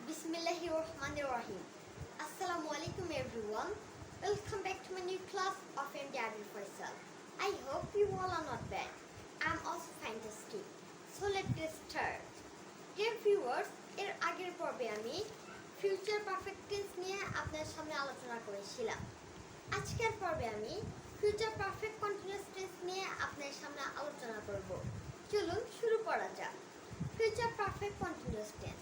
Bismillahirrahmanirrahim. Assalamu alaikum everyone. Welcome back to my new class of MD Abdul Faisal. I hope you all are not bad. I'm also fantastic. So let's get started. Dear viewers, এর আগের পর্বে আমি future perfect tense নিয়ে আপনাদের সামনে আলোচনা করেছিলাম। আজকের পর্বে আমি ফিউচার পারফেক্ট কন্টিনিউয়াস টেন্স নিয়ে আপনাদের সামনে আলোচনা করব। চলুন শুরু করা যাক। Future perfect continuous tense.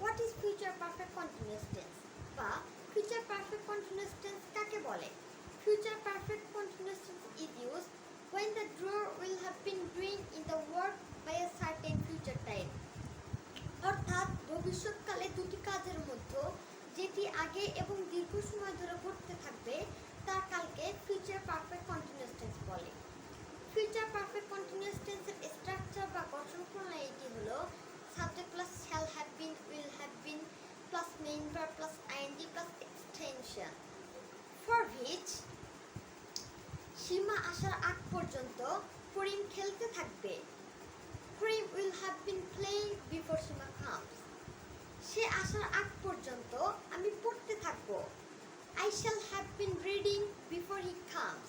What is future perfect continuous tense? বা future perfect continuous tense কাকে বলে? Future perfect continuous tense is used when the doer will have been doing in the work by a certain future time. অর্থাৎ ভবিষ্যৎকালে দুটি কাজের মধ্যে যেটি আগে এবং দীর্ঘ সময় ধরে ঘটতে থাকবে তার কালকে future perfect continuous tense বলে। future perfect continuous tense এর স্ট্রাকচার বা গঠন প্রণালীটি হলো subject plus shall have been, will have been, plus main verb plus ing plus extension. For which সীমা আসার আগ পর্যন্ত করিম খেলতে থাকবে। করিম will have been playing before Seema comes. সে আসার আগ পর্যন্ত আমি পড়তে থাকবো। I shall have been reading before he comes.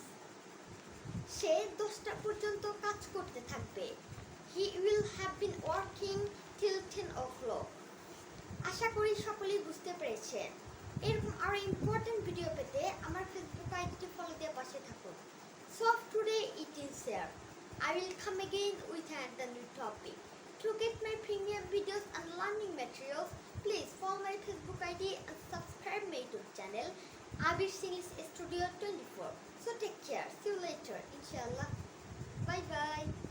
সে 10টা পর্যন্ত কাজ করতে থাকবে। He will have been working till 10 o'clock. আশা করি সকলেই বুঝতে পেরেছেন। এরকম আরো ইম্পর্টেন্ট ভিডিও পেতে আমার ফেসবুক আইডিটি ফলো দিয়ে পাশে থাকুন। So today it is here. I will come again with another new topic. To get my premium videos and learning materials, please follow my Facebook ID and subscribe my YouTube channel, Abir Singh's Studio 24. So take care. See you later, inshallah. Bye bye.